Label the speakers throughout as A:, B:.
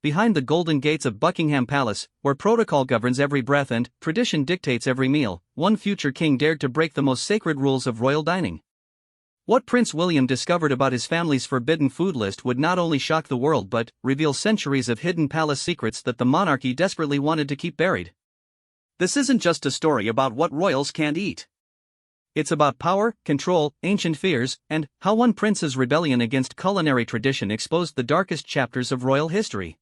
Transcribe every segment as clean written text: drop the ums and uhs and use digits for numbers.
A: behind the golden gates of Buckingham Palace, where protocol governs every breath and tradition dictates every meal, one future king dared to break the most sacred rules of royal dining. What Prince William discovered about his family's forbidden food list would not only shock the world but reveal centuries of hidden palace secrets that the monarchy desperately wanted to keep buried. This isn't just a story about what royals can't eat. It's about power, control, ancient fears, and how one prince's rebellion against culinary tradition exposed the darkest chapters of royal history.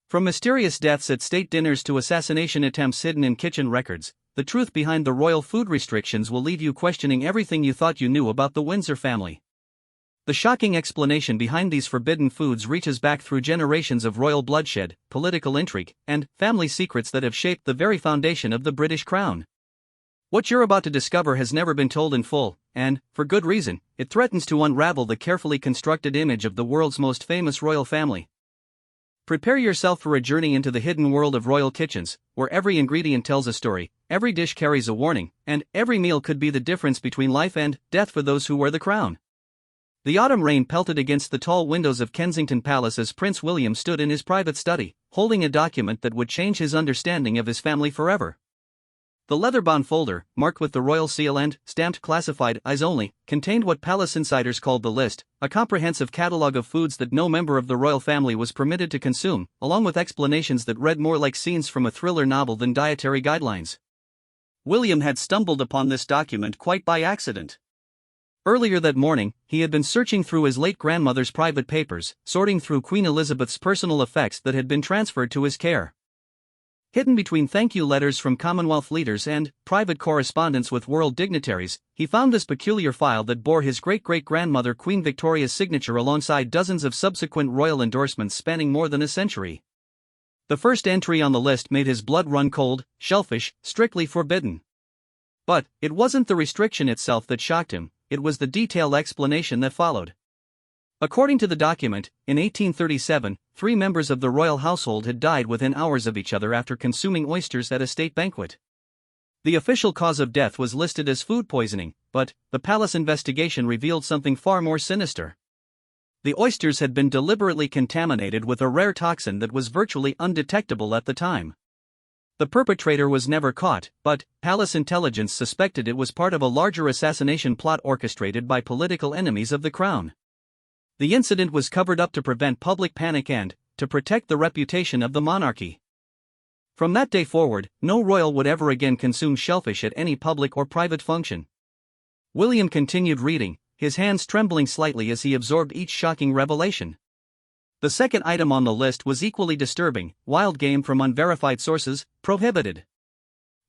A: From mysterious deaths at state dinners to assassination attempts hidden in kitchen records, the truth behind the royal food restrictions will leave you questioning everything you thought you knew about the Windsor family. The shocking explanation behind these forbidden foods reaches back through generations of royal bloodshed, political intrigue, and family secrets that have shaped the very foundation of the British crown. What you're about to discover has never been told in full, and, for good reason, it threatens to unravel the carefully constructed image of the world's most famous royal family. Prepare yourself for a journey into the hidden world of royal kitchens, where every ingredient tells a story, every dish carries a warning, and every meal could be the difference between life and death for those who wear the crown. The autumn rain pelted against the tall windows of Kensington Palace as Prince William stood in his private study, holding a document that would change his understanding of his family forever. The leather-bound folder, marked with the royal seal and stamped classified eyes only, contained what palace insiders called the list, a comprehensive catalogue of foods that no member of the royal family was permitted to consume, along with explanations that read more like scenes from a thriller novel than dietary guidelines. William had stumbled upon this document quite by accident. Earlier that morning, he had been searching through his late grandmother's private papers, sorting through Queen Elizabeth's personal effects that had been transferred to his care. Hidden between thank-you letters from Commonwealth leaders and private correspondence with world dignitaries, he found this peculiar file that bore his great-great-grandmother Queen Victoria's signature alongside dozens of subsequent royal endorsements spanning more than a century. The first entry on the list made his blood run cold: shellfish, strictly forbidden. But it wasn't the restriction itself that shocked him, it was the detailed explanation that followed. According to the document, in 1837, 3 members of the royal household had died within hours of each other after consuming oysters at a state banquet. The official cause of death was listed as food poisoning, but the palace investigation revealed something far more sinister. The oysters had been deliberately contaminated with a rare toxin that was virtually undetectable at the time. The perpetrator was never caught, but palace intelligence suspected it was part of a larger assassination plot orchestrated by political enemies of the crown. The incident was covered up to prevent public panic and to protect the reputation of the monarchy. From that day forward, no royal would ever again consume shellfish at any public or private function. William continued reading, his hands trembling slightly as he absorbed each shocking revelation. The second item on the list was equally disturbing: wild game from unverified sources, prohibited.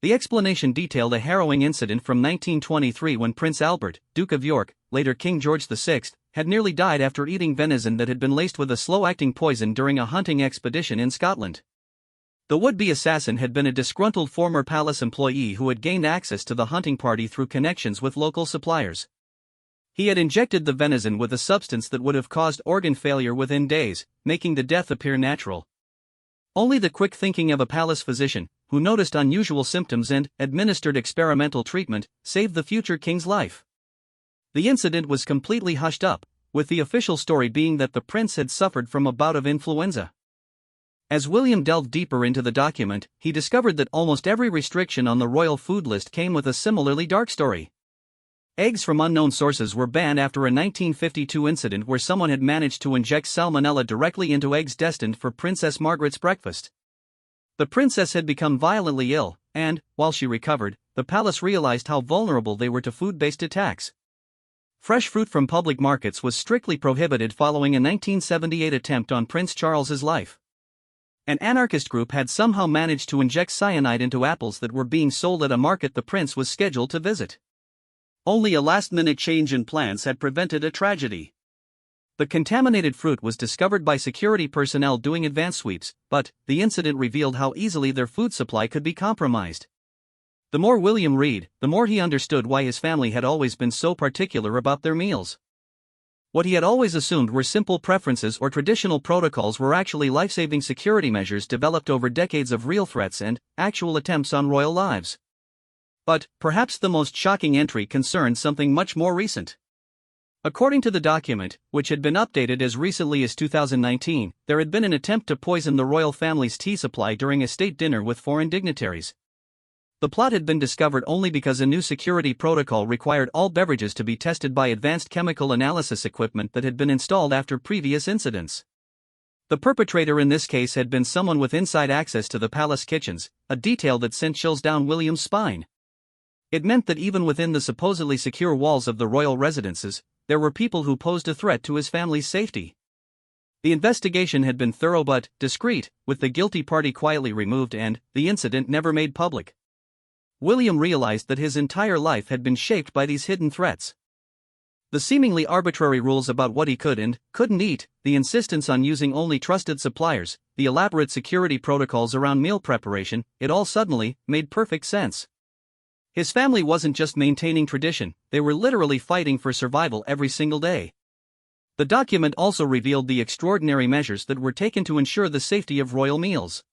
A: The explanation detailed a harrowing incident from 1923 when Prince Albert, Duke of York, later King George VI, had nearly died after eating venison that had been laced with a slow-acting poison during a hunting expedition in Scotland. The would-be assassin had been a disgruntled former palace employee who had gained access to the hunting party through connections with local suppliers. He had injected the venison with a substance that would have caused organ failure within days, making the death appear natural. Only the quick thinking of a palace physician, who noticed unusual symptoms and administered experimental treatment, saved the future king's life. The incident was completely hushed up, with the official story being that the prince had suffered from a bout of influenza. As William delved deeper into the document, he discovered that almost every restriction on the royal food list came with a similarly dark story. Eggs from unknown sources were banned after a 1952 incident where someone had managed to inject salmonella directly into eggs destined for Princess Margaret's breakfast. The princess had become violently ill, and, while she recovered, the palace realized how vulnerable they were to food-based attacks. Fresh fruit from public markets was strictly prohibited following a 1978 attempt on Prince Charles's life. An anarchist group had somehow managed to inject cyanide into apples that were being sold at a market the prince was scheduled to visit. Only a last-minute change in plans had prevented a tragedy. The contaminated fruit was discovered by security personnel doing advance sweeps, but the incident revealed how easily their food supply could be compromised. The more William read, the more he understood why his family had always been so particular about their meals. What he had always assumed were simple preferences or traditional protocols were actually life-saving security measures developed over decades of real threats and actual attempts on royal lives. But perhaps the most shocking entry concerned something much more recent. According to the document, which had been updated as recently as 2019, there had been an attempt to poison the royal family's tea supply during a state dinner with foreign dignitaries. The plot had been discovered only because a new security protocol required all beverages to be tested by advanced chemical analysis equipment that had been installed after previous incidents. The perpetrator in this case had been someone with inside access to the palace kitchens, a detail that sent chills down William's spine. It meant that even within the supposedly secure walls of the royal residences, there were people who posed a threat to his family's safety. The investigation had been thorough but discreet, with the guilty party quietly removed and the incident never made public. William realized that his entire life had been shaped by these hidden threats. The seemingly arbitrary rules about what he could and couldn't eat, the insistence on using only trusted suppliers, the elaborate security protocols around meal preparation, it all suddenly made perfect sense. His family wasn't just maintaining tradition, they were literally fighting for survival every single day. The document also revealed the extraordinary measures that were taken to ensure the safety of royal meals.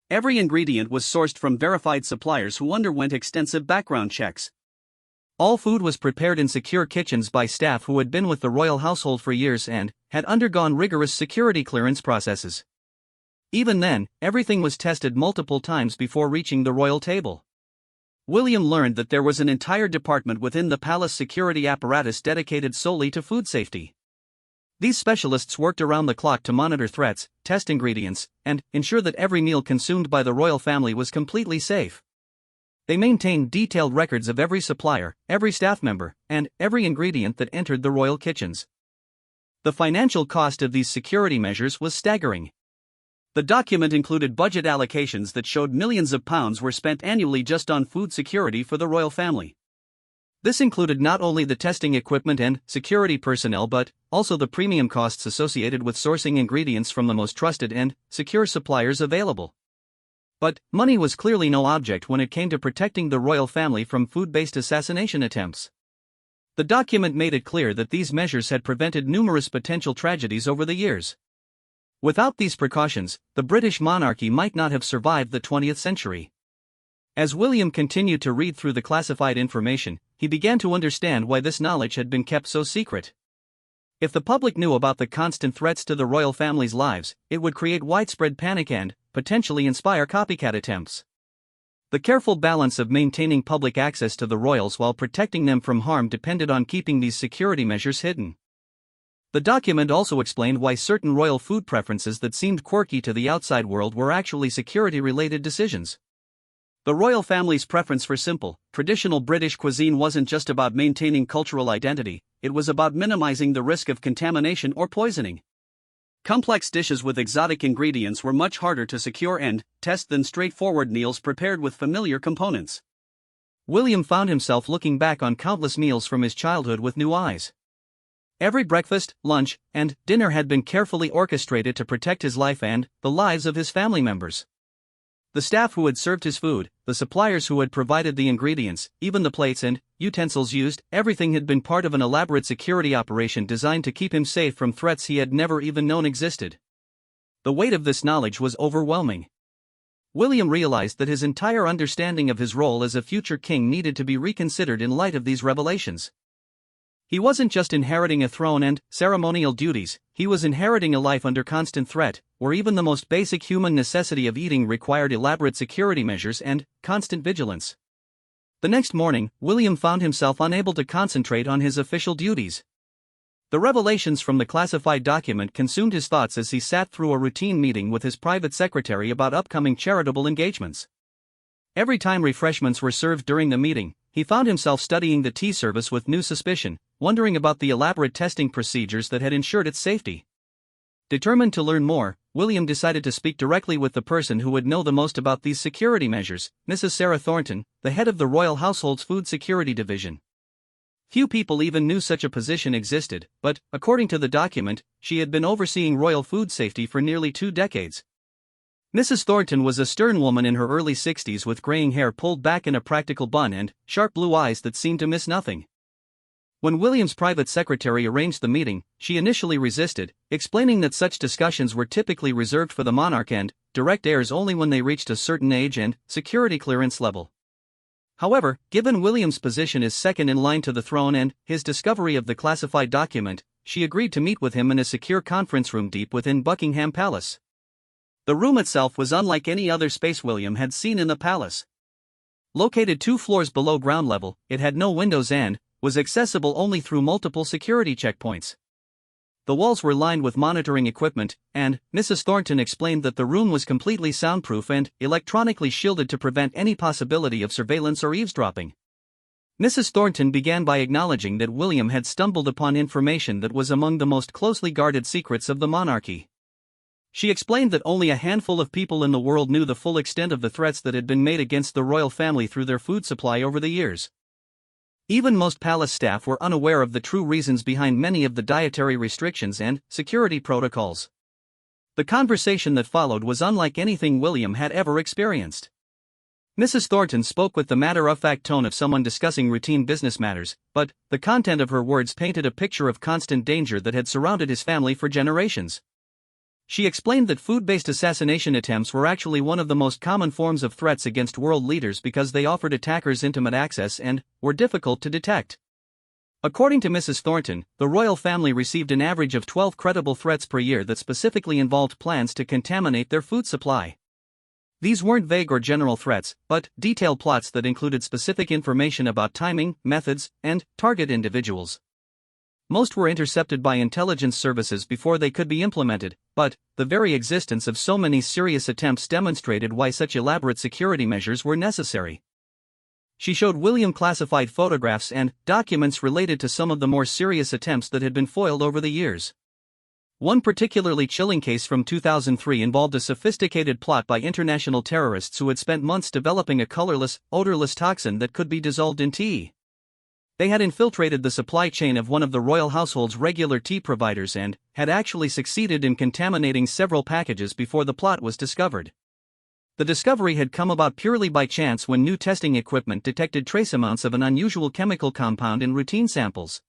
A: Every ingredient was sourced from verified suppliers who underwent extensive background checks. All food was prepared in secure kitchens by staff who had been with the royal household for years and had undergone rigorous security clearance processes. Even then, everything was tested multiple times before reaching the royal table. William learned that there was an entire department within the palace security apparatus dedicated solely to food safety. These specialists worked around the clock to monitor threats, test ingredients, and ensure that every meal consumed by the royal family was completely safe. They maintained detailed records of every supplier, every staff member, and every ingredient that entered the royal kitchens. The financial cost of these security measures was staggering. The document included budget allocations that showed millions of pounds were spent annually just on food security for the royal family. This included not only the testing equipment and security personnel but also the premium costs associated with sourcing ingredients from the most trusted and secure suppliers available. But money was clearly no object when it came to protecting the royal family from food-based assassination attempts. The document made it clear that these measures had prevented numerous potential tragedies over the years. Without these precautions, the British monarchy might not have survived the 20th century. As William continued to read through the classified information, he began to understand why this knowledge had been kept so secret. If the public knew about the constant threats to the royal family's lives, it would create widespread panic and potentially inspire copycat attempts. The careful balance of maintaining public access to the royals while protecting them from harm depended on keeping these security measures hidden. The document also explained why certain royal food preferences that seemed quirky to the outside world were actually security-related decisions. The royal family's preference for simple, traditional British cuisine wasn't just about maintaining cultural identity, it was about minimizing the risk of contamination or poisoning. Complex dishes with exotic ingredients were much harder to secure and test than straightforward meals prepared with familiar components. William found himself looking back on countless meals from his childhood with new eyes. Every breakfast, lunch, and dinner had been carefully orchestrated to protect his life and the lives of his family members. The staff who had served his food, the suppliers who had provided the ingredients, even the plates and utensils used, everything had been part of an elaborate security operation designed to keep him safe from threats he had never even known existed. The weight of this knowledge was overwhelming. William realized that his entire understanding of his role as a future king needed to be reconsidered in light of these revelations. He wasn't just inheriting a throne and ceremonial duties, he was inheriting a life under constant threat, where even the most basic human necessity of eating required elaborate security measures and constant vigilance. The next morning, William found himself unable to concentrate on his official duties. The revelations from the classified document consumed his thoughts as he sat through a routine meeting with his private secretary about upcoming charitable engagements. Every time refreshments were served during the meeting, he found himself studying the tea service with new suspicion, wondering about the elaborate testing procedures that had ensured its safety. Determined to learn more, William decided to speak directly with the person who would know the most about these security measures, Mrs. Sarah Thornton, the head of the royal household's food security division. Few people even knew such a position existed, but, according to the document, she had been overseeing royal food safety for nearly 2 decades. Mrs. Thornton was a stern woman in her early 60s with graying hair pulled back in a practical bun and sharp blue eyes that seemed to miss nothing. When William's private secretary arranged the meeting, she initially resisted, explaining that such discussions were typically reserved for the monarch and direct heirs only when they reached a certain age and security clearance level. However, given William's position as second in line to the throne and his discovery of the classified document, she agreed to meet with him in a secure conference room deep within Buckingham Palace. The room itself was unlike any other space William had seen in the palace. Located 2 floors below ground level, it had no windows and was accessible only through multiple security checkpoints. The walls were lined with monitoring equipment, and Mrs. Thornton explained that the room was completely soundproof and electronically shielded to prevent any possibility of surveillance or eavesdropping. Mrs. Thornton began by acknowledging that William had stumbled upon information that was among the most closely guarded secrets of the monarchy. She explained that only a handful of people in the world knew the full extent of the threats that had been made against the royal family through their food supply over the years. Even most palace staff were unaware of the true reasons behind many of the dietary restrictions and security protocols. The conversation that followed was unlike anything William had ever experienced. Mrs. Thornton spoke with the matter-of-fact tone of someone discussing routine business matters, but the content of her words painted a picture of constant danger that had surrounded his family for generations. She explained that food-based assassination attempts were actually one of the most common forms of threats against world leaders because they offered attackers intimate access and were difficult to detect. According to Mrs. Thornton, the royal family received an average of 12 credible threats per year that specifically involved plans to contaminate their food supply. These weren't vague or general threats, but detailed plots that included specific information about timing, methods, and target individuals. Most were intercepted by intelligence services before they could be implemented, but the very existence of so many serious attempts demonstrated why such elaborate security measures were necessary. She showed William classified photographs and documents related to some of the more serious attempts that had been foiled over the years. One particularly chilling case from 2003 involved a sophisticated plot by international terrorists who had spent months developing a colorless, odorless toxin that could be dissolved in tea. They had infiltrated the supply chain of one of the royal household's regular tea providers and had actually succeeded in contaminating several packages before the plot was discovered. The discovery had come about purely by chance when new testing equipment detected trace amounts of an unusual chemical compound in routine samples.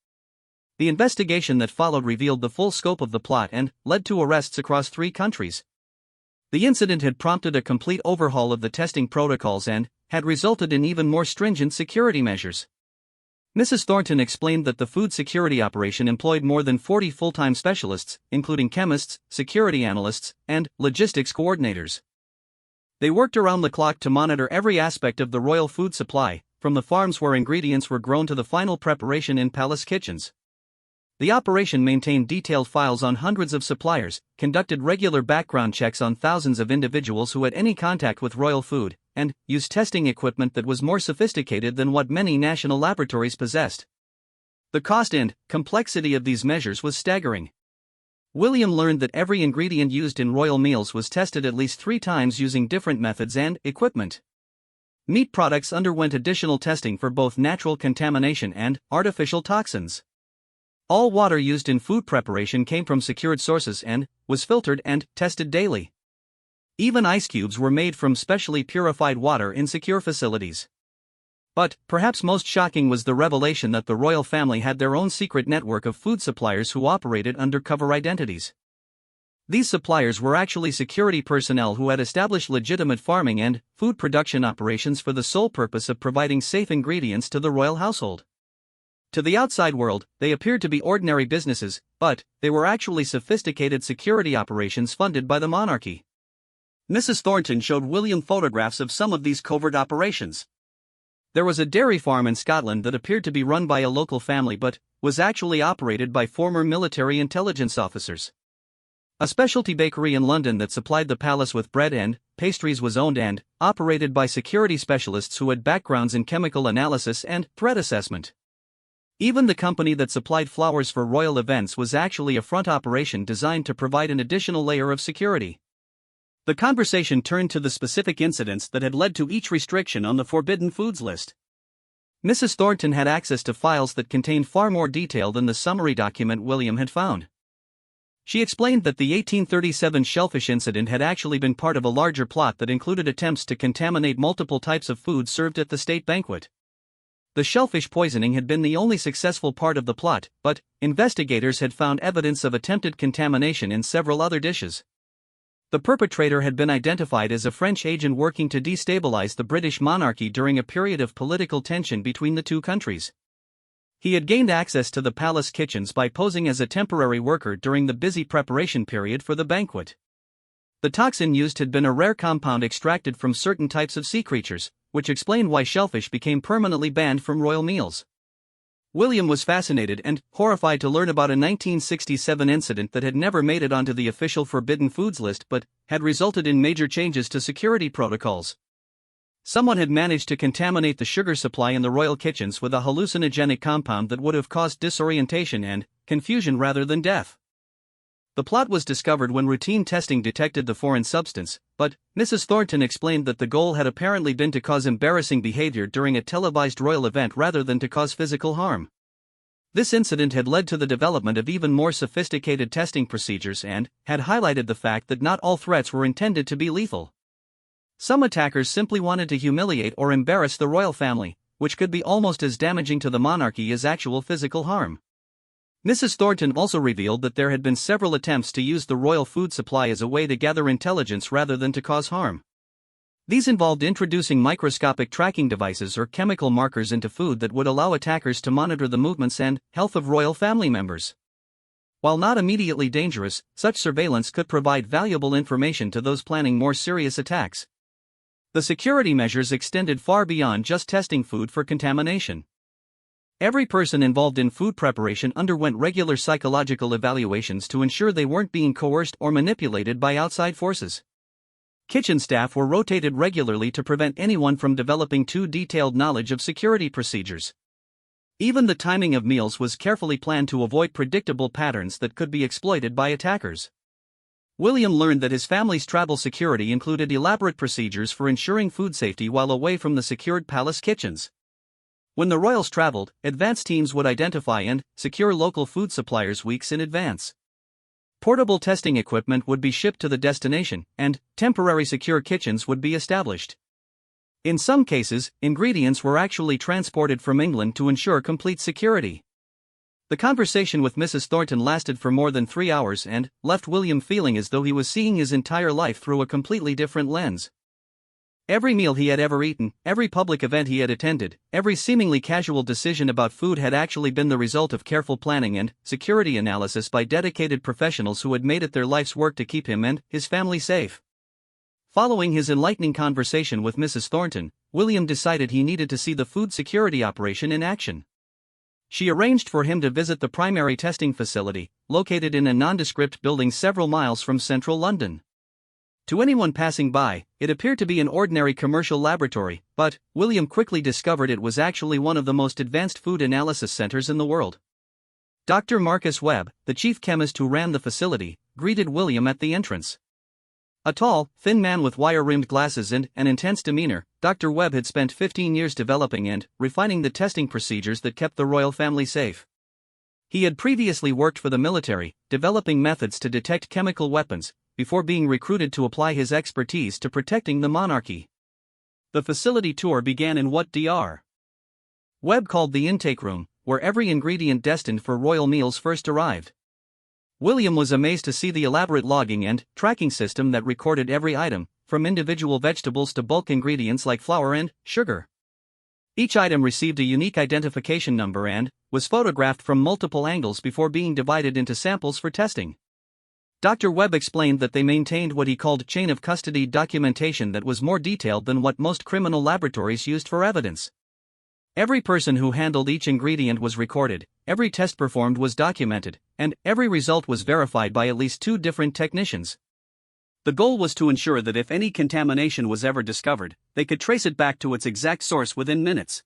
A: The investigation that followed revealed the full scope of the plot and led to arrests across 3 countries. The incident had prompted a complete overhaul of the testing protocols and had resulted in even more stringent security measures. Mrs. Thornton explained that the food security operation employed more than 40 full-time specialists, including chemists, security analysts, and logistics coordinators. They worked around the clock to monitor every aspect of the royal food supply, from the farms where ingredients were grown to the final preparation in palace kitchens. The operation maintained detailed files on hundreds of suppliers, conducted regular background checks on thousands of individuals who had any contact with royal food, and used testing equipment that was more sophisticated than what many national laboratories possessed. The cost and complexity of these measures was staggering. William learned that every ingredient used in royal meals was tested at least 3 times using different methods and equipment. Meat products underwent additional testing for both natural contamination and artificial toxins. All water used in food preparation came from secured sources and was filtered and tested daily. Even ice cubes were made from specially purified water in secure facilities. But perhaps most shocking was the revelation that the royal family had their own secret network of food suppliers who operated undercover identities. These suppliers were actually security personnel who had established legitimate farming and food production operations for the sole purpose of providing safe ingredients to the royal household. To the outside world, they appeared to be ordinary businesses, but they were actually sophisticated security operations funded by the monarchy. Mrs. Thornton showed William photographs of some of these covert operations. There was a dairy farm in Scotland that appeared to be run by a local family but was actually operated by former military intelligence officers. A specialty bakery in London that supplied the palace with bread and pastries was owned and operated by security specialists who had backgrounds in chemical analysis and threat assessment. Even the company that supplied flowers for royal events was actually a front operation designed to provide an additional layer of security. The conversation turned to the specific incidents that had led to each restriction on the forbidden foods list. Mrs. Thornton had access to files that contained far more detail than the summary document William had found. She explained that the 1837 shellfish incident had actually been part of a larger plot that included attempts to contaminate multiple types of food served at the state banquet. The shellfish poisoning had been the only successful part of the plot, but investigators had found evidence of attempted contamination in several other dishes. The perpetrator had been identified as a French agent working to destabilize the British monarchy during a period of political tension between the two countries. He had gained access to the palace kitchens by posing as a temporary worker during the busy preparation period for the banquet. The toxin used had been a rare compound extracted from certain types of sea creatures, which explained why shellfish became permanently banned from royal meals. William was fascinated and horrified to learn about a 1967 incident that had never made it onto the official forbidden foods list but had resulted in major changes to security protocols. Someone had managed to contaminate the sugar supply in the royal kitchens with a hallucinogenic compound that would have caused disorientation and confusion rather than death. The plot was discovered when routine testing detected the foreign substance, but Mrs. Thornton explained that the goal had apparently been to cause embarrassing behavior during a televised royal event rather than to cause physical harm. This incident had led to the development of even more sophisticated testing procedures and had highlighted the fact that not all threats were intended to be lethal. Some attackers simply wanted to humiliate or embarrass the royal family, which could be almost as damaging to the monarchy as actual physical harm. Mrs. Thornton also revealed that there had been several attempts to use the royal food supply as a way to gather intelligence rather than to cause harm. These involved introducing microscopic tracking devices or chemical markers into food that would allow attackers to monitor the movements and health of royal family members. While not immediately dangerous, such surveillance could provide valuable information to those planning more serious attacks. The security measures extended far beyond just testing food for contamination. Every person involved in food preparation underwent regular psychological evaluations to ensure they weren't being coerced or manipulated by outside forces. Kitchen staff were rotated regularly to prevent anyone from developing too detailed knowledge of security procedures. Even the timing of meals was carefully planned to avoid predictable patterns that could be exploited by attackers. William learned that his family's travel security included elaborate procedures for ensuring food safety while away from the secured palace kitchens. When the royals traveled, advance teams would identify and secure local food suppliers weeks in advance. Portable testing equipment would be shipped to the destination, and temporary secure kitchens would be established. In some cases, ingredients were actually transported from England to ensure complete security. The conversation with Mrs. Thornton lasted for more than 3 hours and left William feeling as though he was seeing his entire life through a completely different lens. Every meal he had ever eaten, every public event he had attended, every seemingly casual decision about food had actually been the result of careful planning and security analysis by dedicated professionals who had made it their life's work to keep him and his family safe. Following his enlightening conversation with Mrs. Thornton, William decided he needed to see the food security operation in action. She arranged for him to visit the primary testing facility, located in a nondescript building several miles from central London. To anyone passing by, it appeared to be an ordinary commercial laboratory, but William quickly discovered it was actually one of the most advanced food analysis centers in the world. Dr. Marcus Webb, the chief chemist who ran the facility, greeted William at the entrance. A tall, thin man with wire-rimmed glasses and an intense demeanor, Dr. Webb had spent 15 years developing and refining the testing procedures that kept the royal family safe. He had previously worked for the military, developing methods to detect chemical weapons, before being recruited to apply his expertise to protecting the monarchy. The facility tour began in what Dr. Webb called the intake room, where every ingredient destined for royal meals first arrived. William was amazed to see the elaborate logging and tracking system that recorded every item, from individual vegetables to bulk ingredients like flour and sugar. Each item received a unique identification number and was photographed from multiple angles before being divided into samples for testing. Dr. Webb explained that they maintained what he called chain of custody documentation that was more detailed than what most criminal laboratories used for evidence. Every person who handled each ingredient was recorded, every test performed was documented, and every result was verified by at least 2 different technicians. The goal was to ensure that if any contamination was ever discovered, they could trace it back to its exact source within minutes.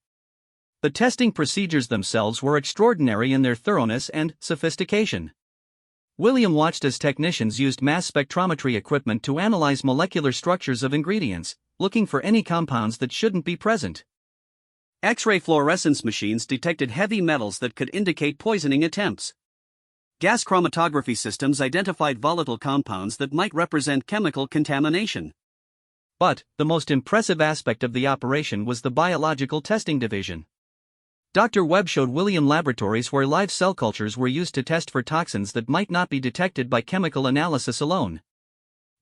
A: The testing procedures themselves were extraordinary in their thoroughness and sophistication. William watched as technicians used mass spectrometry equipment to analyze molecular structures of ingredients, looking for any compounds that shouldn't be present. X-ray fluorescence machines detected heavy metals that could indicate poisoning attempts. Gas chromatography systems identified volatile compounds that might represent chemical contamination. But the most impressive aspect of the operation was the biological testing division. Dr. Webb showed William laboratories where live cell cultures were used to test for toxins that might not be detected by chemical analysis alone.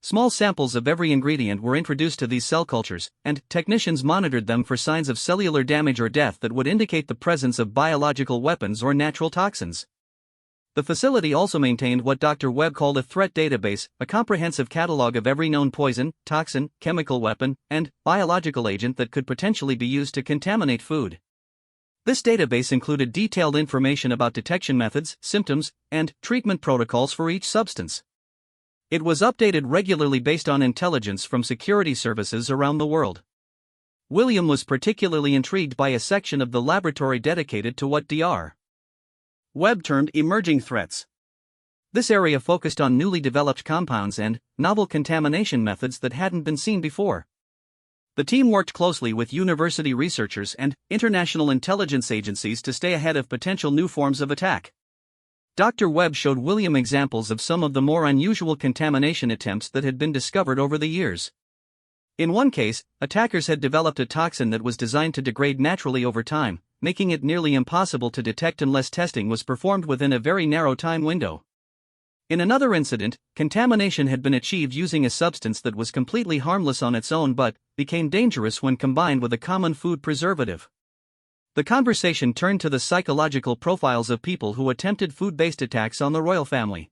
A: Small samples of every ingredient were introduced to these cell cultures, and technicians monitored them for signs of cellular damage or death that would indicate the presence of biological weapons or natural toxins. The facility also maintained what Dr. Webb called a threat database, a comprehensive catalog of every known poison, toxin, chemical weapon, and biological agent that could potentially be used to contaminate food. This database included detailed information about detection methods, symptoms, and treatment protocols for each substance. It was updated regularly based on intelligence from security services around the world. William was particularly intrigued by a section of the laboratory dedicated to what Dr. Webb termed emerging threats. This area focused on newly developed compounds and novel contamination methods that hadn't been seen before. The team worked closely with university researchers and international intelligence agencies to stay ahead of potential new forms of attack. Dr. Webb showed William examples of some of the more unusual contamination attempts that had been discovered over the years. In one case, attackers had developed a toxin that was designed to degrade naturally over time, making it nearly impossible to detect unless testing was performed within a very narrow time window. In another incident, contamination had been achieved using a substance that was completely harmless on its own but became dangerous when combined with a common food preservative. The conversation turned to the psychological profiles of people who attempted food-based attacks on the royal family.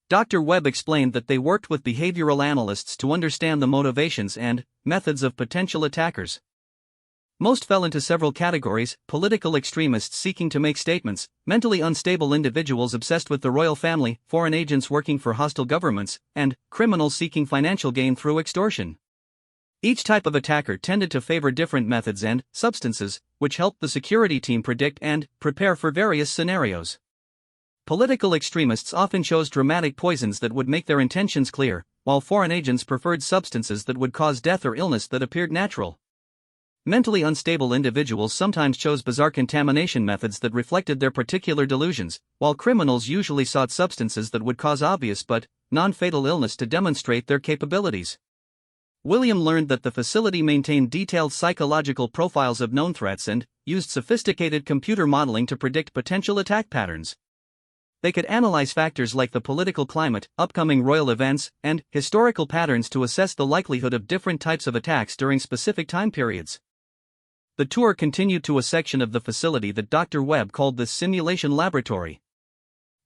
A: Dr. Webb explained that they worked with behavioral analysts to understand the motivations and methods of potential attackers. Most fell into several categories: political extremists seeking to make statements, mentally unstable individuals obsessed with the royal family, foreign agents working for hostile governments, and criminals seeking financial gain through extortion. Each type of attacker tended to favor different methods and substances, which helped the security team predict and prepare for various scenarios. Political extremists often chose dramatic poisons that would make their intentions clear, while foreign agents preferred substances that would cause death or illness that appeared natural. Mentally unstable individuals sometimes chose bizarre contamination methods that reflected their particular delusions, while criminals usually sought substances that would cause obvious but non-fatal illness to demonstrate their capabilities. William learned that the facility maintained detailed psychological profiles of known threats and used sophisticated computer modeling to predict potential attack patterns. They could analyze factors like the political climate, upcoming royal events, and historical patterns to assess the likelihood of different types of attacks during specific time periods. The tour continued to a section of the facility that Dr. Webb called the simulation laboratory.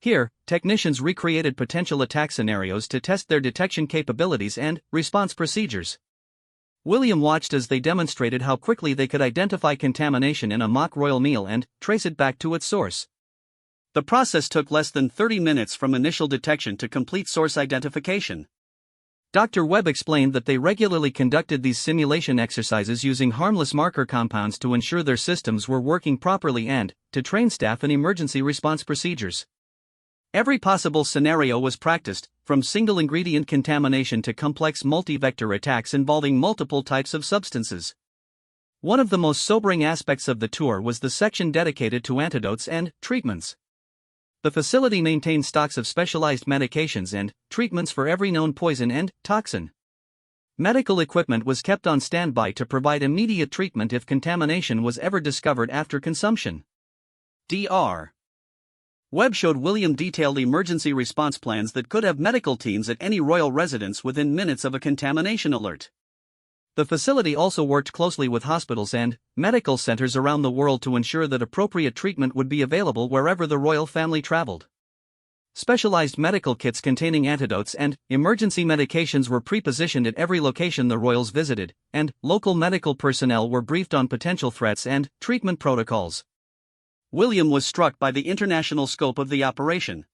A: Here, technicians recreated potential attack scenarios to test their detection capabilities and response procedures. William watched as they demonstrated how quickly they could identify contamination in a mock royal meal and trace it back to its source. The process took less than 30 minutes from initial detection to complete source identification. Dr. Webb explained that they regularly conducted these simulation exercises using harmless marker compounds to ensure their systems were working properly and to train staff in emergency response procedures. Every possible scenario was practiced, from single-ingredient contamination to complex multi-vector attacks involving multiple types of substances. One of the most sobering aspects of the tour was the section dedicated to antidotes and treatments. The facility maintained stocks of specialized medications and treatments for every known poison and toxin. Medical equipment was kept on standby to provide immediate treatment if contamination was ever discovered after consumption. Dr. Webb showed William detailed emergency response plans that could have medical teams at any royal residence within minutes of a contamination alert. The facility also worked closely with hospitals and medical centers around the world to ensure that appropriate treatment would be available wherever the royal family traveled. Specialized medical kits containing antidotes and emergency medications were pre-positioned at every location the royals visited, and local medical personnel were briefed on potential threats and treatment protocols. William was struck by the international scope of the operation.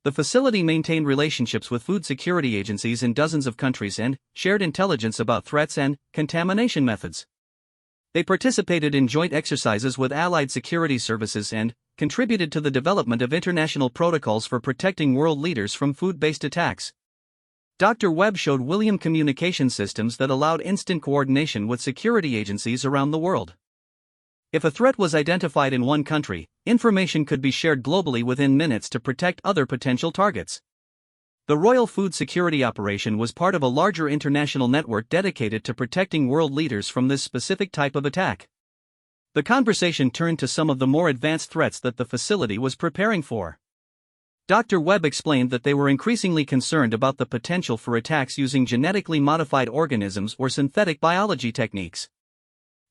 A: The facility maintained relationships with food security agencies in dozens of countries and shared intelligence about threats and contamination methods. They participated in joint exercises with allied security services and contributed to the development of international protocols for protecting world leaders from food-based attacks. Dr. Webb showed William communication systems that allowed instant coordination with security agencies around the world. If a threat was identified in one country, information could be shared globally within minutes to protect other potential targets. The Royal Food Security Operation was part of a larger international network dedicated to protecting world leaders from this specific type of attack. The conversation turned to some of the more advanced threats that the facility was preparing for. Dr. Webb explained that they were increasingly concerned about the potential for attacks using genetically modified organisms or synthetic biology techniques.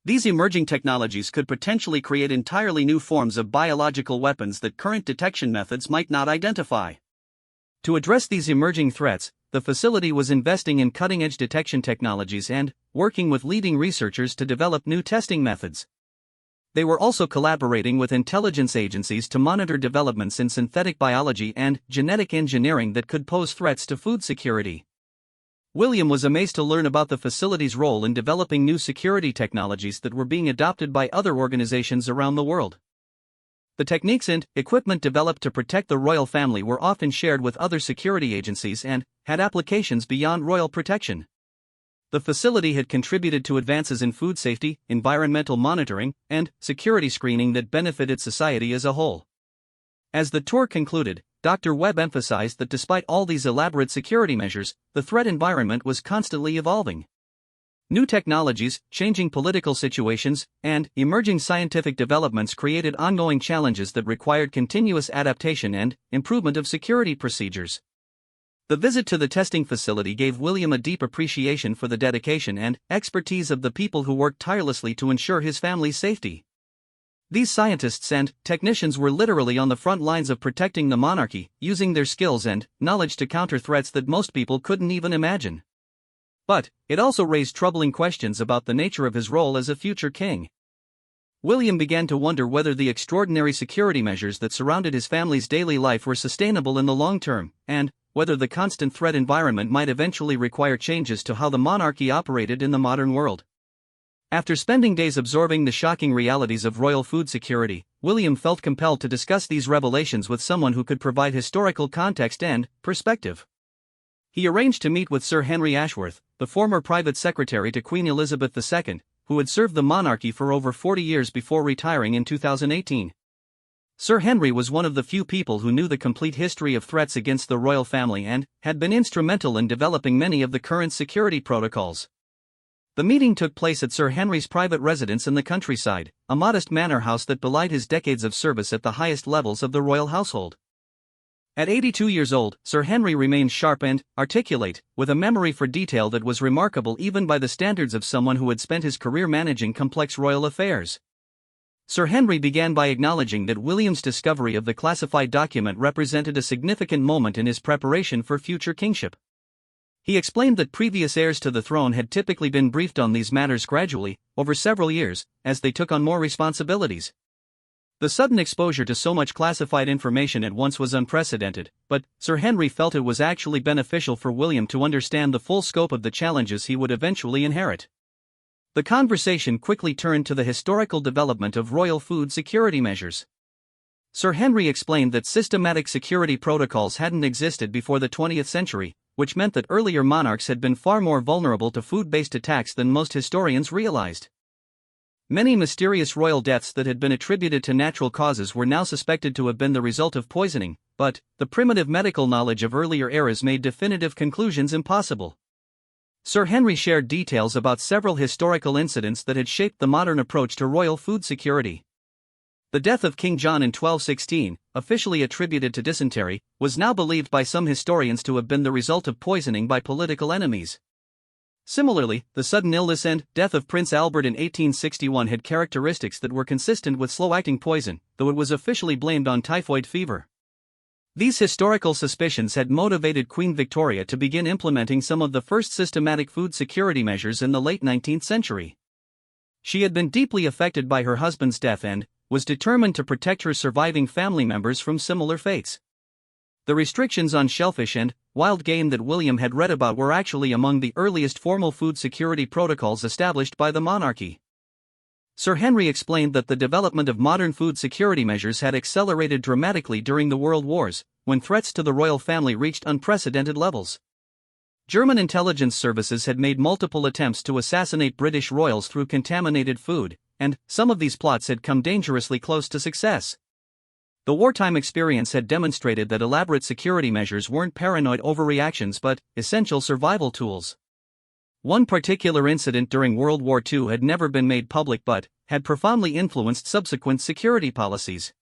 A: These emerging technologies could potentially create entirely new forms of biological weapons that current detection methods might not identify. To address these emerging threats, the facility was investing in cutting-edge detection technologies and working with leading researchers to develop new testing methods. They were also collaborating with intelligence agencies to monitor developments in synthetic biology and genetic engineering that could pose threats to food security. William was amazed to learn about the facility's role in developing new security technologies that were being adopted by other organizations around the world. The techniques and equipment developed to protect the royal family were often shared with other security agencies and had applications beyond royal protection. The facility had contributed to advances in food safety, environmental monitoring, and security screening that benefited society as a whole. As the tour concluded, Dr. Webb emphasized that despite all these elaborate security measures, the threat environment was constantly evolving. New technologies, changing political situations, and emerging scientific developments created ongoing challenges that required continuous adaptation and improvement of security procedures. The visit to the testing facility gave William a deep appreciation for the dedication and expertise of the people who worked tirelessly to ensure his family's safety. These scientists and technicians were literally on the front lines of protecting the monarchy, using their skills and knowledge to counter threats that most people couldn't even imagine. But it also raised troubling questions about the nature of his role as a future king. William began to wonder whether the extraordinary security measures that surrounded his family's daily life were sustainable in the long term, and whether the constant threat environment might eventually require changes to how the monarchy operated in the modern world. After spending days absorbing the shocking realities of royal food security, William felt compelled to discuss these revelations with someone who could provide historical context and perspective. He arranged to meet with Sir Henry Ashworth, the former private secretary to Queen Elizabeth II, who had served the monarchy for over 40 years before retiring in 2018. Sir Henry was one of the few people who knew the complete history of threats against the royal family and had been instrumental in developing many of the current security protocols. The meeting took place at Sir Henry's private residence in the countryside, a modest manor house that belied his decades of service at the highest levels of the royal household. At 82 years old, Sir Henry remained sharp and articulate, with a memory for detail that was remarkable even by the standards of someone who had spent his career managing complex royal affairs. Sir Henry began by acknowledging that William's discovery of the classified document represented a significant moment in his preparation for future kingship. He explained that previous heirs to the throne had typically been briefed on these matters gradually, over several years, as they took on more responsibilities. The sudden exposure to so much classified information at once was unprecedented, but Sir Henry felt it was actually beneficial for William to understand the full scope of the challenges he would eventually inherit. The conversation quickly turned to the historical development of royal food security measures. Sir Henry explained that systematic security protocols hadn't existed before the 20th century, which meant that earlier monarchs had been far more vulnerable to food-based attacks than most historians realized. Many mysterious royal deaths that had been attributed to natural causes were now suspected to have been the result of poisoning, but the primitive medical knowledge of earlier eras made definitive conclusions impossible. Sir Henry shared details about several historical incidents that had shaped the modern approach to royal food security. The death of King John in 1216, officially attributed to dysentery, was now believed by some historians to have been the result of poisoning by political enemies. Similarly, the sudden illness and death of Prince Albert in 1861 had characteristics that were consistent with slow-acting poison, though it was officially blamed on typhoid fever. These historical suspicions had motivated Queen Victoria to begin implementing some of the first systematic food security measures in the late 19th century. She had been deeply affected by her husband's death and was determined to protect her surviving family members from similar fates. The restrictions on shellfish and wild game that William had read about were actually among the earliest formal food security protocols established by the monarchy. Sir Henry explained that the development of modern food security measures had accelerated dramatically during the World Wars, when threats to the royal family reached unprecedented levels. German intelligence services had made multiple attempts to assassinate British royals through contaminated food, and some of these plots had come dangerously close to success. The wartime experience had demonstrated that elaborate security measures weren't paranoid overreactions but essential survival tools. One particular incident during World War II had never been made public but had profoundly influenced subsequent security policies.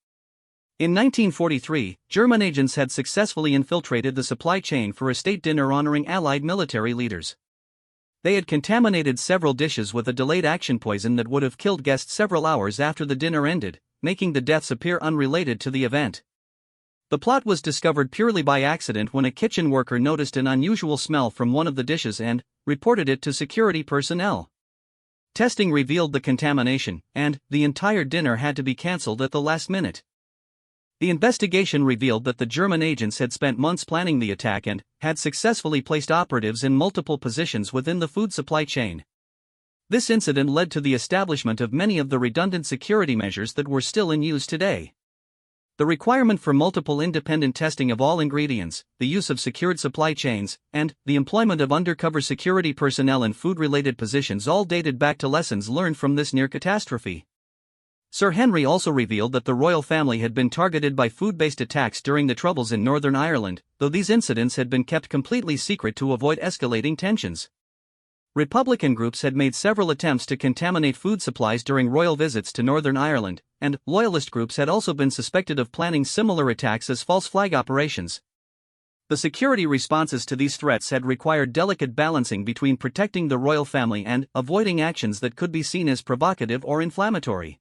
A: In 1943, German agents had successfully infiltrated the supply chain for a state dinner honoring Allied military leaders. They had contaminated several dishes with a delayed action poison that would have killed guests several hours after the dinner ended, making the deaths appear unrelated to the event. The plot was discovered purely by accident when a kitchen worker noticed an unusual smell from one of the dishes and reported it to security personnel. Testing revealed the contamination, and the entire dinner had to be cancelled at the last minute. The investigation revealed that the German agents had spent months planning the attack and had successfully placed operatives in multiple positions within the food supply chain. This incident led to the establishment of many of the redundant security measures that were still in use today. The requirement for multiple independent testing of all ingredients, the use of secured supply chains, and the employment of undercover security personnel in food-related positions all dated back to lessons learned from this near catastrophe. Sir Henry also revealed that the royal family had been targeted by food-based attacks during the Troubles in Northern Ireland, though these incidents had been kept completely secret to avoid escalating tensions. Republican groups had made several attempts to contaminate food supplies during royal visits to Northern Ireland, and loyalist groups had also been suspected of planning similar attacks as false flag operations. The security responses to these threats had required delicate balancing between protecting the royal family and avoiding actions that could be seen as provocative or inflammatory.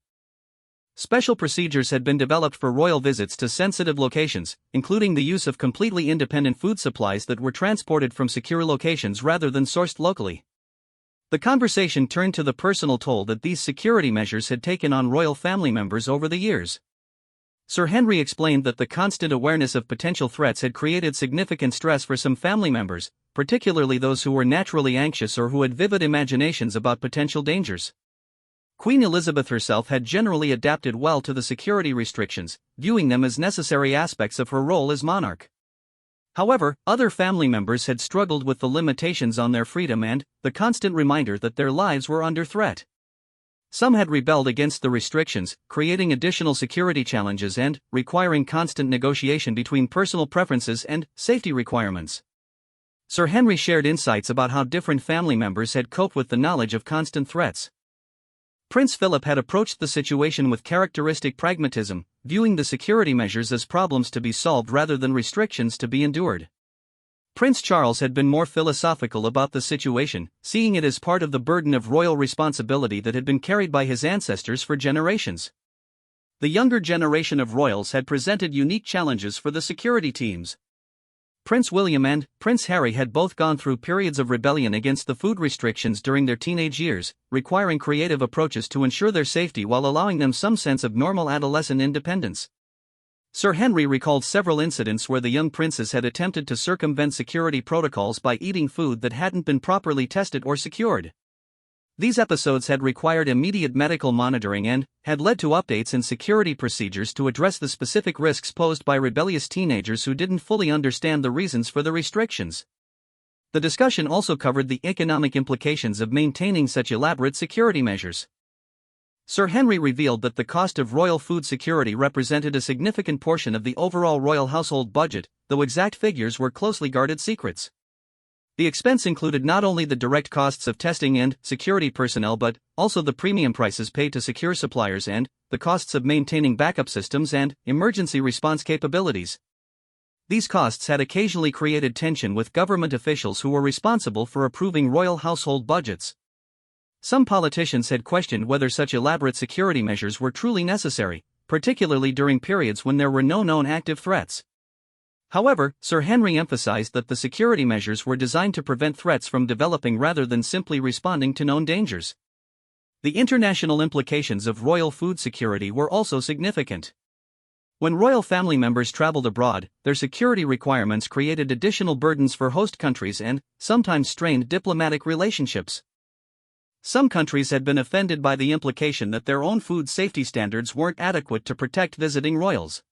A: Special procedures had been developed for royal visits to sensitive locations, including the use of completely independent food supplies that were transported from secure locations rather than sourced locally. The conversation turned to the personal toll that these security measures had taken on royal family members over the years. Sir Henry explained that the constant awareness of potential threats had created significant stress for some family members, particularly those who were naturally anxious or who had vivid imaginations about potential dangers. Queen Elizabeth herself had generally adapted well to the security restrictions, viewing them as necessary aspects of her role as monarch. However, other family members had struggled with the limitations on their freedom and the constant reminder that their lives were under threat. Some had rebelled against the restrictions, creating additional security challenges and requiring constant negotiation between personal preferences and safety requirements. Sir Henry shared insights about how different family members had coped with the knowledge of constant threats. Prince Philip had approached the situation with characteristic pragmatism, viewing the security measures as problems to be solved rather than restrictions to be endured. Prince Charles had been more philosophical about the situation, seeing it as part of the burden of royal responsibility that had been carried by his ancestors for generations. The younger generation of royals had presented unique challenges for the security teams. Prince William and Prince Harry had both gone through periods of rebellion against the food restrictions during their teenage years, requiring creative approaches to ensure their safety while allowing them some sense of normal adolescent independence. Sir Henry recalled several incidents where the young princes had attempted to circumvent security protocols by eating food that hadn't been properly tested or secured. These episodes had required immediate medical monitoring and had led to updates in security procedures to address the specific risks posed by rebellious teenagers who didn't fully understand the reasons for the restrictions. The discussion also covered the economic implications of maintaining such elaborate security measures. Sir Henry revealed that the cost of royal food security represented a significant portion of the overall royal household budget, though exact figures were closely guarded secrets. The expense included not only the direct costs of testing and security personnel but also the premium prices paid to secure suppliers and the costs of maintaining backup systems and emergency response capabilities. These costs had occasionally created tension with government officials who were responsible for approving royal household budgets. Some politicians had questioned whether such elaborate security measures were truly necessary, particularly during periods when there were no known active threats. However, Sir Henry emphasized that the security measures were designed to prevent threats from developing rather than simply responding to known dangers. The international implications of royal food security were also significant. When royal family members traveled abroad, their security requirements created additional burdens for host countries and sometimes strained diplomatic relationships. Some countries had been offended by the implication that their own food safety standards weren't adequate to protect visiting royals.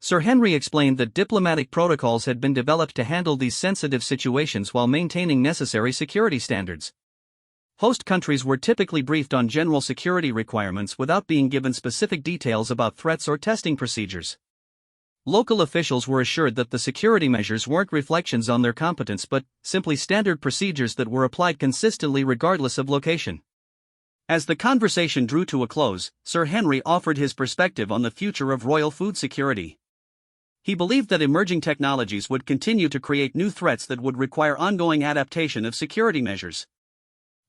A: Sir Henry explained that diplomatic protocols had been developed to handle these sensitive situations while maintaining necessary security standards. Host countries were typically briefed on general security requirements without being given specific details about threats or testing procedures. Local officials were assured that the security measures weren't reflections on their competence but simply standard procedures that were applied consistently regardless of location. As the conversation drew to a close, Sir Henry offered his perspective on the future of royal food security. He believed that emerging technologies would continue to create new threats that would require ongoing adaptation of security measures.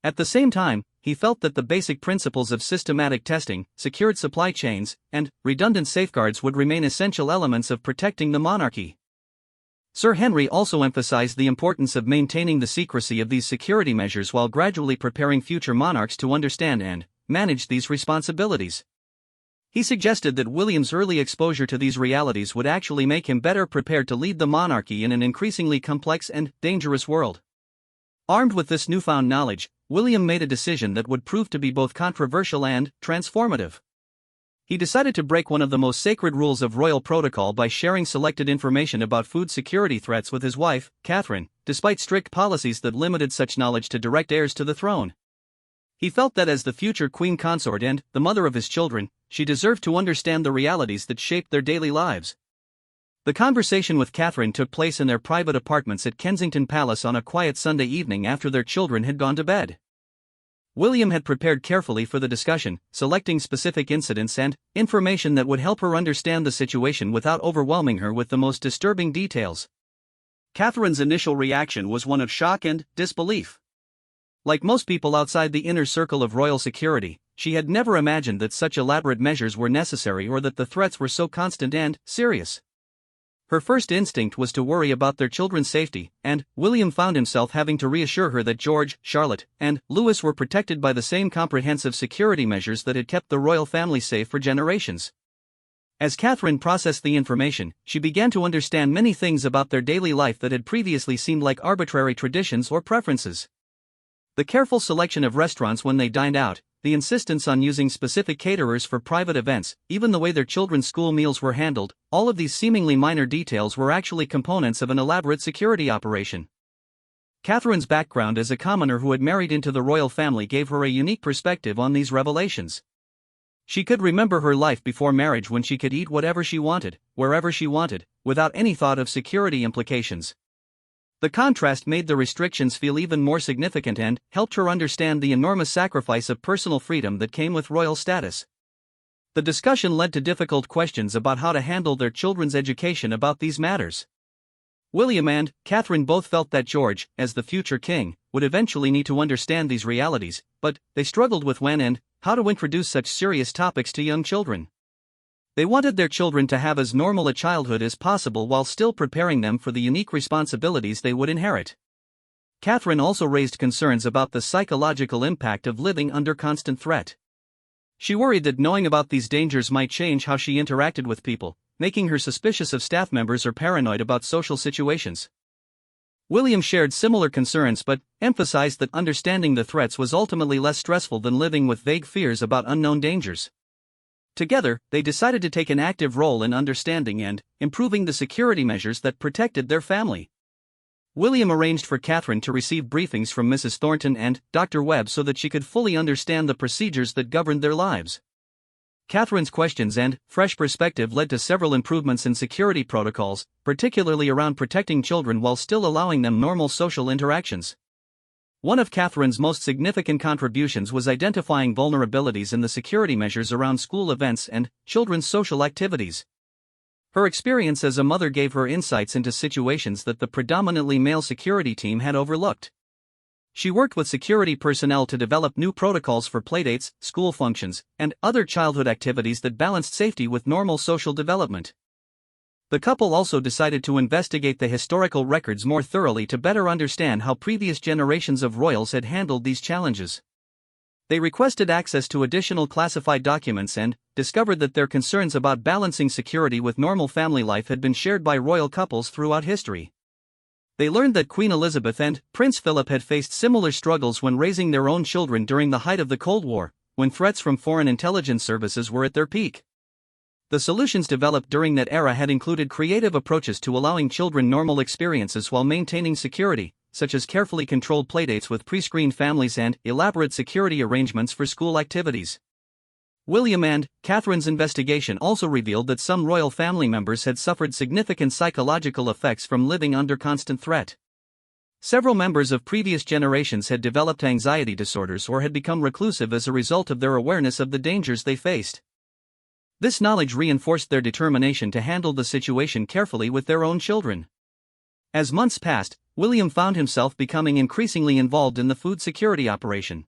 A: At the same time, he felt that the basic principles of systematic testing, secured supply chains, and redundant safeguards would remain essential elements of protecting the monarchy. Sir Henry also emphasized the importance of maintaining the secrecy of these security measures while gradually preparing future monarchs to understand and manage these responsibilities. He suggested that William's early exposure to these realities would actually make him better prepared to lead the monarchy in an increasingly complex and dangerous world. Armed with this newfound knowledge, William made a decision that would prove to be both controversial and transformative. He decided to break one of the most sacred rules of royal protocol by sharing selected information about food security threats with his wife, Catherine, despite strict policies that limited such knowledge to direct heirs to the throne. He felt that as the future queen consort and the mother of his children, she deserved to understand the realities that shaped their daily lives. The conversation with Catherine took place in their private apartments at Kensington Palace on a quiet Sunday evening after their children had gone to bed. William had prepared carefully for the discussion, selecting specific incidents and information that would help her understand the situation without overwhelming her with the most disturbing details. Catherine's initial reaction was one of shock and disbelief. Like most people outside the inner circle of royal security, she had never imagined that such elaborate measures were necessary or that the threats were so constant and serious. Her first instinct was to worry about their children's safety, and William found himself having to reassure her that George, Charlotte, and Louis were protected by the same comprehensive security measures that had kept the royal family safe for generations. As Catherine processed the information, she began to understand many things about their daily life that had previously seemed like arbitrary traditions or preferences. The careful selection of restaurants when they dined out, the insistence on using specific caterers for private events, even the way their children's school meals were handled, all of these seemingly minor details were actually components of an elaborate security operation. Catherine's background as a commoner who had married into the royal family gave her a unique perspective on these revelations. She could remember her life before marriage when she could eat whatever she wanted, wherever she wanted, without any thought of security implications. The contrast made the restrictions feel even more significant and helped her understand the enormous sacrifice of personal freedom that came with royal status. The discussion led to difficult questions about how to handle their children's education about these matters. William and Catherine both felt that George, as the future king, would eventually need to understand these realities, but they struggled with when and how to introduce such serious topics to young children. They wanted their children to have as normal a childhood as possible while still preparing them for the unique responsibilities they would inherit. Catherine also raised concerns about the psychological impact of living under constant threat. She worried that knowing about these dangers might change how she interacted with people, making her suspicious of staff members or paranoid about social situations. William shared similar concerns but emphasized that understanding the threats was ultimately less stressful than living with vague fears about unknown dangers. Together, they decided to take an active role in understanding and improving the security measures that protected their family. William arranged for Catherine to receive briefings from Mrs. Thornton and Dr. Webb so that she could fully understand the procedures that governed their lives. Catherine's questions and fresh perspective led to several improvements in security protocols, particularly around protecting children while still allowing them normal social interactions. One of Catherine's most significant contributions was identifying vulnerabilities in the security measures around school events and children's social activities. Her experience as a mother gave her insights into situations that the predominantly male security team had overlooked. She worked with security personnel to develop new protocols for playdates, school functions, and other childhood activities that balanced safety with normal social development. The couple also decided to investigate the historical records more thoroughly to better understand how previous generations of royals had handled these challenges. They requested access to additional classified documents and discovered that their concerns about balancing security with normal family life had been shared by royal couples throughout history. They learned that Queen Elizabeth and Prince Philip had faced similar struggles when raising their own children during the height of the Cold War, when threats from foreign intelligence services were at their peak. The solutions developed during that era had included creative approaches to allowing children normal experiences while maintaining security, such as carefully controlled playdates with pre-screened families and elaborate security arrangements for school activities. William and Catherine's investigation also revealed that some royal family members had suffered significant psychological effects from living under constant threat. Several members of previous generations had developed anxiety disorders or had become reclusive as a result of their awareness of the dangers they faced. This knowledge reinforced their determination to handle the situation carefully with their own children. As months passed, William found himself becoming increasingly involved in the food security operation.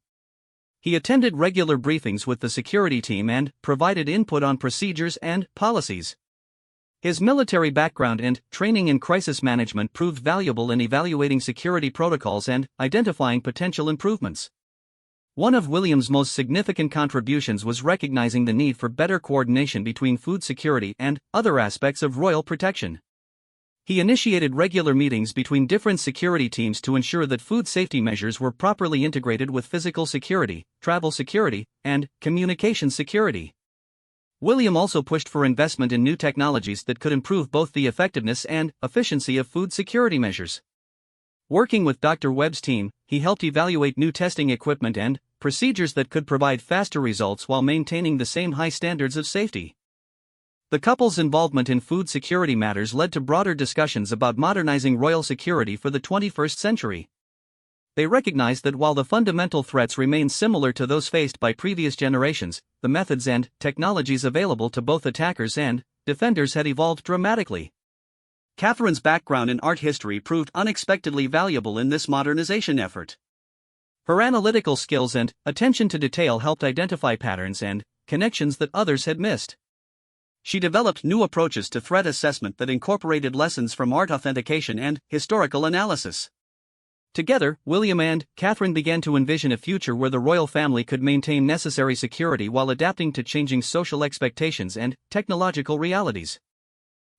A: He attended regular briefings with the security team and provided input on procedures and policies. His military background and training in crisis management proved valuable in evaluating security protocols and identifying potential improvements. One of William's most significant contributions was recognizing the need for better coordination between food security and other aspects of royal protection. He initiated regular meetings between different security teams to ensure that food safety measures were properly integrated with physical security, travel security, and communication security. William also pushed for investment in new technologies that could improve both the effectiveness and efficiency of food security measures. Working with Dr. Webb's team, he helped evaluate new testing equipment and procedures that could provide faster results while maintaining the same high standards of safety. The couple's involvement in food security matters led to broader discussions about modernizing royal security for the 21st century. They recognized that while the fundamental threats remain similar to those faced by previous generations, the methods and technologies available to both attackers and defenders had evolved dramatically. Catherine's background in art history proved unexpectedly valuable in this modernization effort. Her analytical skills and attention to detail helped identify patterns and connections that others had missed. She developed new approaches to threat assessment that incorporated lessons from art authentication and historical analysis. Together, William and Catherine began to envision a future where the royal family could maintain necessary security while adapting to changing social expectations and technological realities.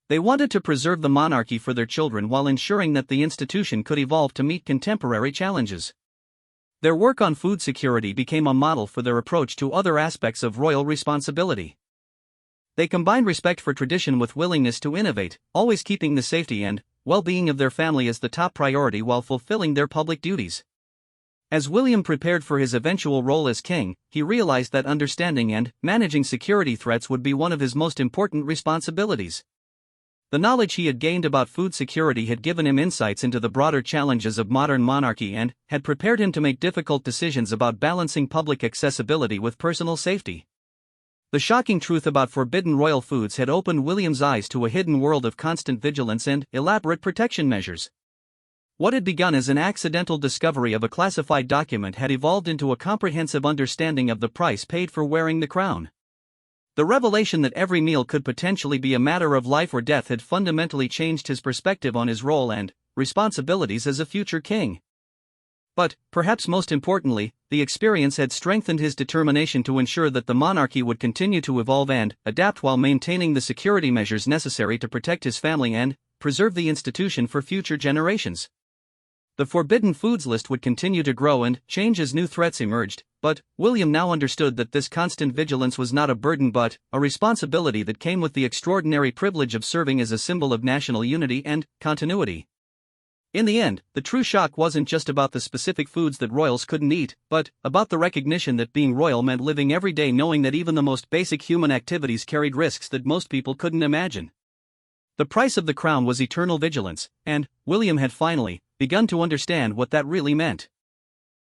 A: They wanted to preserve the monarchy for their children while ensuring that the institution could evolve to meet contemporary challenges. Their work on food security became a model for their approach to other aspects of royal responsibility. They combined respect for tradition with willingness to innovate, always keeping the safety and well-being of their family as the top priority while fulfilling their public duties. As William prepared for his eventual role as king, he realized that understanding and managing security threats would be one of his most important responsibilities. The knowledge he had gained about food security had given him insights into the broader challenges of modern monarchy and had prepared him to make difficult decisions about balancing public accessibility with personal safety. The shocking truth about forbidden royal foods had opened William's eyes to a hidden world of constant vigilance and elaborate protection measures. What had begun as an accidental discovery of a classified document had evolved into a comprehensive understanding of the price paid for wearing the crown. The revelation that every meal could potentially be a matter of life or death had fundamentally changed his perspective on his role and responsibilities as a future king. But, perhaps most importantly, the experience had strengthened his determination to ensure that the monarchy would continue to evolve and adapt while maintaining the security measures necessary to protect his family and preserve the institution for future generations. The forbidden foods list would continue to grow and change as new threats emerged, but William now understood that this constant vigilance was not a burden but a responsibility that came with the extraordinary privilege of serving as a symbol of national unity and continuity. In the end, the true shock wasn't just about the specific foods that royals couldn't eat, but about the recognition that being royal meant living every day knowing that even the most basic human activities carried risks that most people couldn't imagine. The price of the crown was eternal vigilance, and William had finally begun to understand what that really meant.